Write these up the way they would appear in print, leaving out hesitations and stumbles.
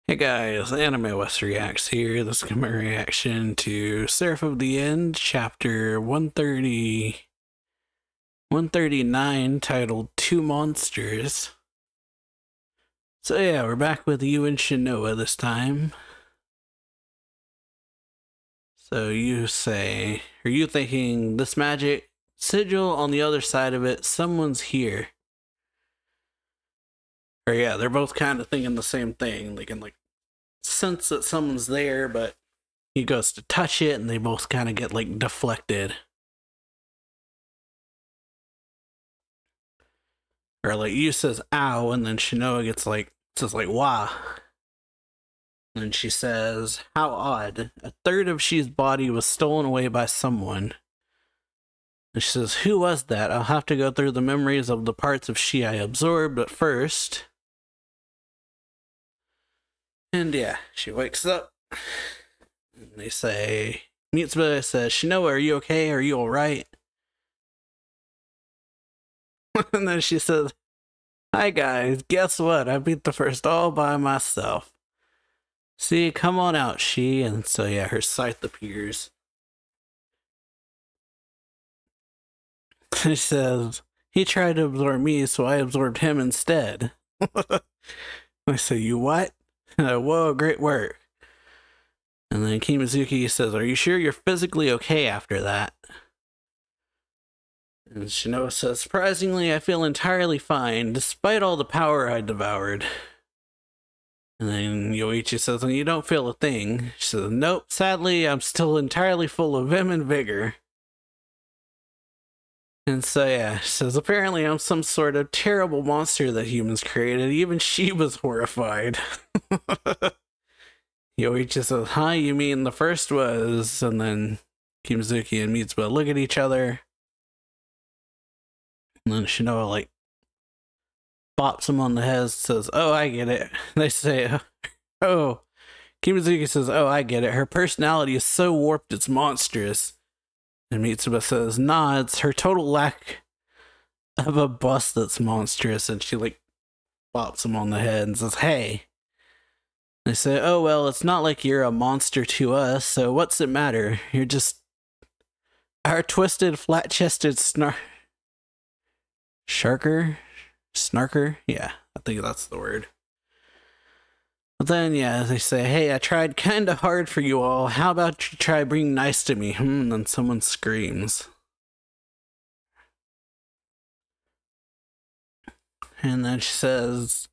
Hey guys, AnimeWestReacts here. This is my reaction to Seraph of the End, chapter 139, titled Two Monsters. So yeah, we're back with you and Shinoa this time. So you say, are you thinking this magic sigil on the other side of it, someone's here? Or yeah, they're both kind of thinking the same thing. They can like sense that someone's there, but he goes to touch it and they both kind of get like deflected. Or like you says ow, and then Shinoa gets like says like wah. And she says, how odd. A third of She's body was stolen away by someone. And she says, who was that? I'll have to go through the memories of the parts of She I absorbed, but first. And yeah, she wakes up. And they say, Mitsuba says, Shinoa, are you okay? Are you alright? And then she says, hi guys, guess what? I beat the first all by myself. See, come on out, She. And so yeah, her scythe appears. She says, he tried to absorb me, so I absorbed him instead. I say, you what? Whoa, great work. And then Kimizuki says, are you sure you're physically okay after that? And Shinoa says, surprisingly, I feel entirely fine, despite all the power I devoured. And then Yoichi says, and you don't feel a thing. She says, nope, sadly, I'm still entirely full of vim and vigor. And so yeah, she says, apparently I'm some sort of terrible monster that humans created. Even she was horrified. Yoichi says, huh, you mean the first was? And then Kimizuki and Mitsuba look at each other. And then Shinoa like bops him on the head, says, oh, I get it. They say, oh. Kimizuki says, oh, I get it. Her personality is so warped it's monstrous. And Mitsuba says, nah, it's her total lack of a bust that's monstrous. And she like bops him on the head and says, hey. They say, oh, well, it's not like you're a monster to us, so what's it matter? You're just our twisted, flat-chested Snarker? Yeah, I think that's the word. But then, yeah, they say, hey, I tried kinda hard for you all. How about you try being nice to me? And then someone screams. And then she says,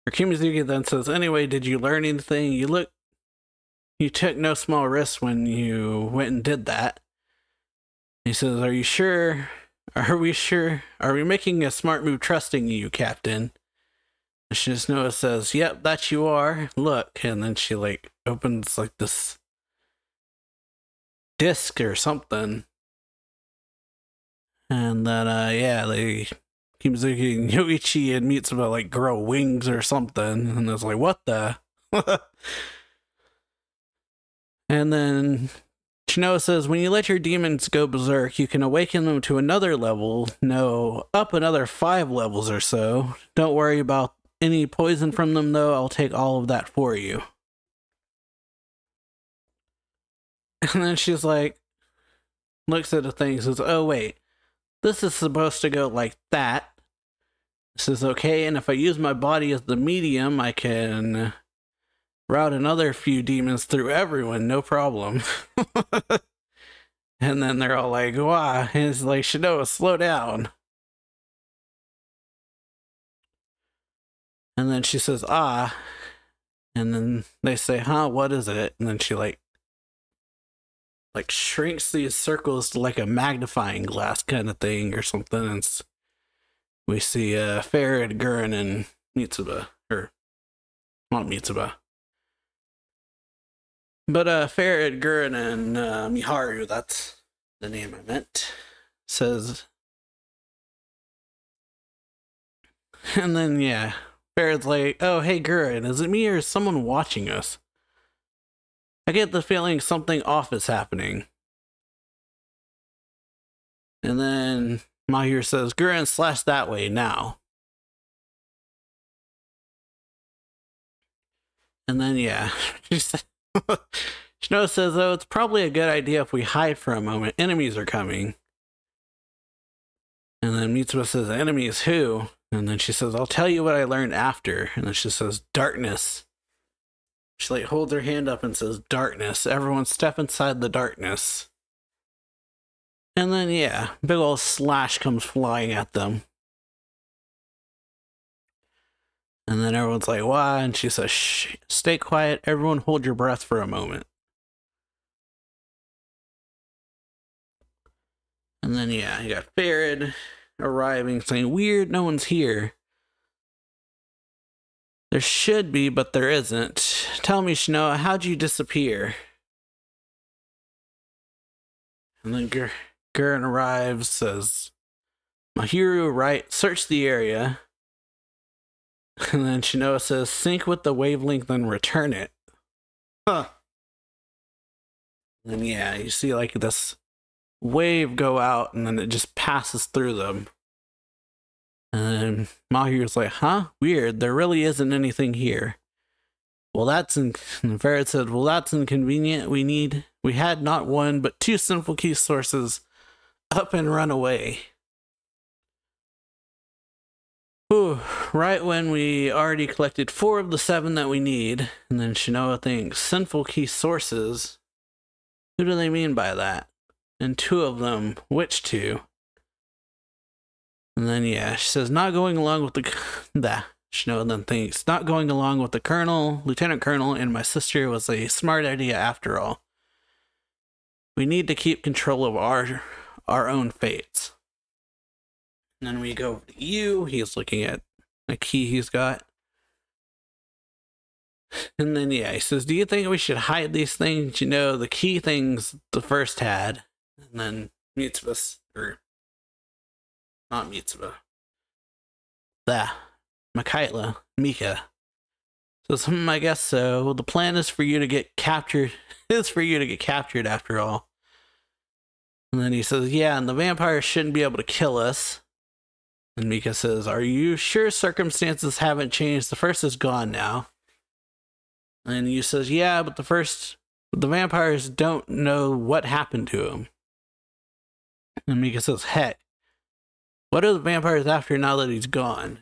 or Kimizuki then says, anyway, did you learn anything? You took no small risks when you went and did that. He says, are you sure? Are we sure? Are we making a smart move trusting you, Captain? And Shinoa says, yep, that you are. Look. And then she like opens like this disc or something. And then yeah, Kimizuki and Yoichi and Mitsuba like grow wings or something. And it's like, what the? And then Shinoa says, when you let your demons go berserk, you can awaken them to another level. No, up another 5 levels or so. Don't worry about any poison from them, though. I'll take all of that for you. And then she's like, looks at the thing and says, oh, wait. This is supposed to go like that. This is okay, and if I use my body as the medium, I can route another few demons through everyone, no problem. And then they're all like, wow. And it's like, Shinoa, slow down. And then she says, ah. And then they say, huh, what is it? And then she like shrinks these circles to like a magnifying glass kind of thing or something. And we see Farad, Gurren, and Mitsuba. Or, not Mitsuba. But Farad, Gurren, and Miharu, that's the name I meant, says. And then, yeah, Farad's like, oh, hey, Gurren, is it me or is someone watching us? I get the feeling something off is happening. And then Miharu says, Gurren, slash that way now. And then, yeah, she said, Snow says, oh, it's probably a good idea if we hide for a moment. Enemies are coming. And then Mitsuba says, enemies who? And then she says, I'll tell you what I learned after. And then she says, darkness. She like holds her hand up and says, darkness. Everyone step inside the darkness. And then, yeah, big old slash comes flying at them. And then everyone's like, why? And she says, shh, stay quiet. Everyone hold your breath for a moment. And then, yeah, you got Farid arriving, saying, weird, no one's here. There should be, but there isn't. Tell me, Shinoa, how'd you disappear? And then Gurren arrives, says, Mahiru, right, search the area. And then Shinoa says, sync with the wavelength and return it. Huh. And yeah, you see like this wave go out and then it just passes through them. And Mahiru's like, huh? Weird, there really isn't anything here. Well, that's and Farid said, well, that's inconvenient. We had not one, but two sinful key sources up and run away. Whew, right when we already collected 4 of the 7 that we need. And then Shinoa thinks, sinful key sources? Who do they mean by that? And 2 of them, which 2? And then, yeah, she says, not going along with Shinoa then thinks, not going along with the colonel, lieutenant colonel, and my sister was a smart idea after all. We need to keep control of our own fates. And then we go to you. He's looking at a key he's got. And then, yeah, he says, do you think we should hide these things? You know, the key things the first had. And then Mitsuba, or not Mitsuba. Mika. So I guess so. The plan is for you to get captured. After all. And then he says, yeah, and the vampires shouldn't be able to kill us. And Mika says, are you sure circumstances haven't changed? The first is gone now. And you says, yeah, but the vampires don't know what happened to him. And Mika says, heck, what are the vampires after now that he's gone?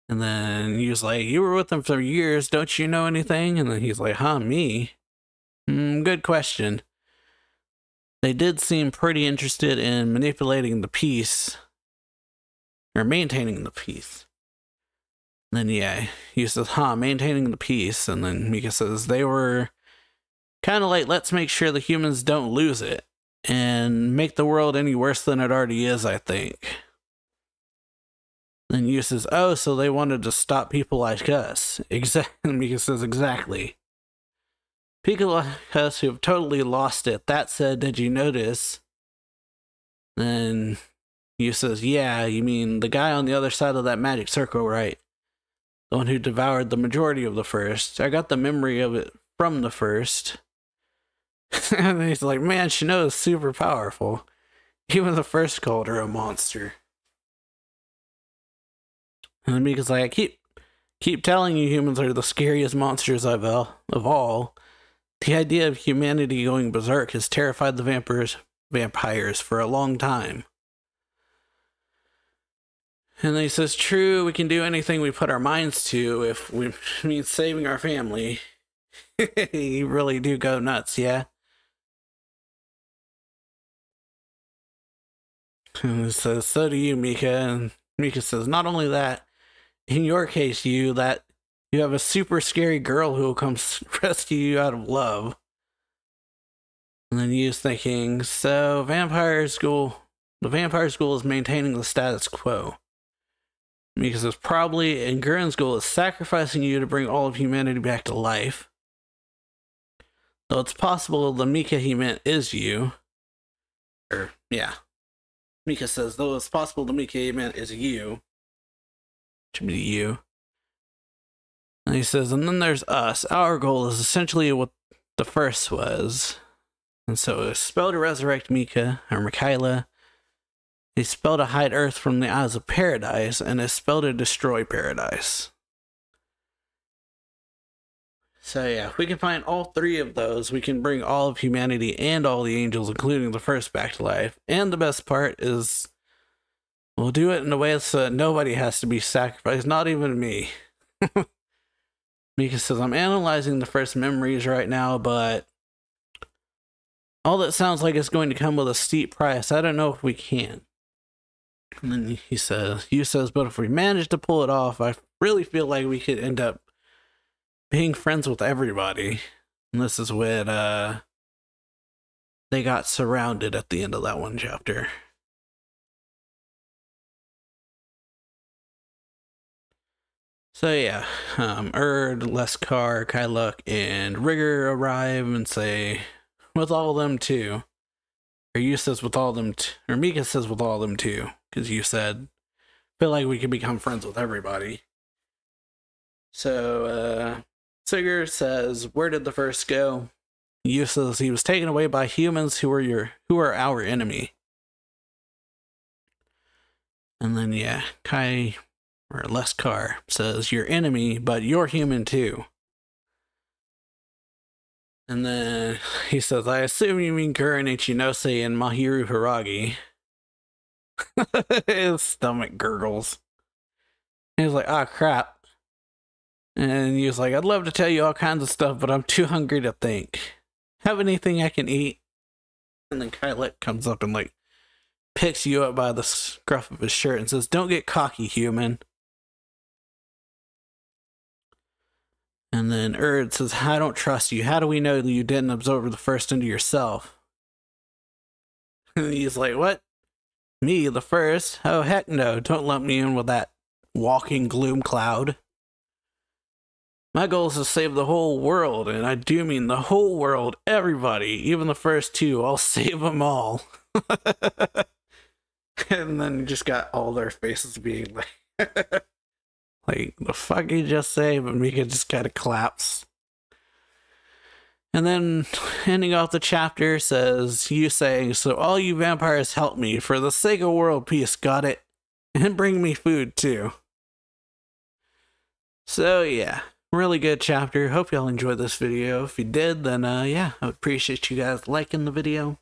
And then he's like, you were with him for years, don't you know anything? And then he's like, huh, me? Good question. They did seem pretty interested in manipulating the peace. Or maintaining the peace. And then, yeah, he says, maintaining the peace. And then Mika says, they were kind of like, let's make sure the humans don't lose it. And make the world any worse than it already is, I think. Then Yu says, oh, so they wanted to stop people like us. Exactly. Mika says, exactly. People like us who have totally lost it. That said, did you notice? Then Yu says, yeah, you mean the guy on the other side of that magic circle, right? The one who devoured the majority of the first. I got the memory of it from the first. And he's like, man, Shinoa is super powerful. Even the first called her a monster. And Mika's like, I keep telling you humans are the scariest monsters of all. The idea of humanity going berserk has terrified the vampires for a long time. And then he says, true, we can do anything we put our minds to if we mean saving our family. You really do go nuts, yeah? And he says, so do you, Mika. And Mika says, not only that, in your case, you have a super scary girl who will come rescue you out of love. And then Yu's thinking, so the vampire school is maintaining the status quo. Mika says, probably, and Gurren's goal is sacrificing you to bring all of humanity back to life. Though it's possible the Mika he meant is you. Or, yeah. Mika says, though it's possible the Mika he meant is you. Should be you. And he says, and then there's us. Our goal is essentially what the first was. And so a spell to resurrect Mika, or Mikaela, a spell to hide Earth from the eyes of paradise, and a spell to destroy paradise. So yeah, if we can find all three of those, we can bring all of humanity and all the angels, including the first, back to life. And the best part is, we'll do it in a way so that nobody has to be sacrificed, not even me. Mika says, I'm analyzing the first memories right now, but all that sounds like it's going to come with a steep price. I don't know if we can. And then he says, but if we manage to pull it off, I really feel like we could end up being friends with everybody. And this is when they got surrounded at the end of that one chapter. So yeah, Leskar, Kyluk, and Rigger arrive and say, with all of them too. Or you says with all of them, or Mika says with all of them too. Because you said, feel like we could become friends with everybody. So, Sigurd says, where did the first go? You says he was taken away by humans who are our enemy. And then yeah, Leskar says, your enemy, but you're human too. And then he says, I assume you mean Gurren Ichinose and Mahiru Hiragi. His stomach gurgles. He was like, ah, crap. And he was like, I'd love to tell you all kinds of stuff, but I'm too hungry to think. Have anything I can eat? And then Kyluk comes up and like picks you up by the scruff of his shirt and says, don't get cocky, human. And then Erd says, I don't trust you. How do we know that you didn't absorb the first into yourself? And he's like, what? Me, the first? Oh, heck no. Don't lump me in with that walking gloom cloud. My goal is to save the whole world, and I do mean the whole world, everybody, even the first two. I'll save them all. And then you just got all their faces being like... Like, the fuck you just say? But Mika just kind of claps. And then, ending off the chapter says, you saying, so all you vampires help me for the sake of world peace, got it? And bring me food, too. So, yeah. Really good chapter. Hope y'all enjoyed this video. If you did, then, yeah, I would appreciate you guys liking the video.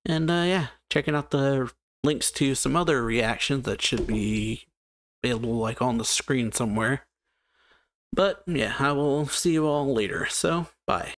And, yeah, checking out the links to some other reactions that should be available like on the screen somewhere. But yeah, I will see you all later, so bye.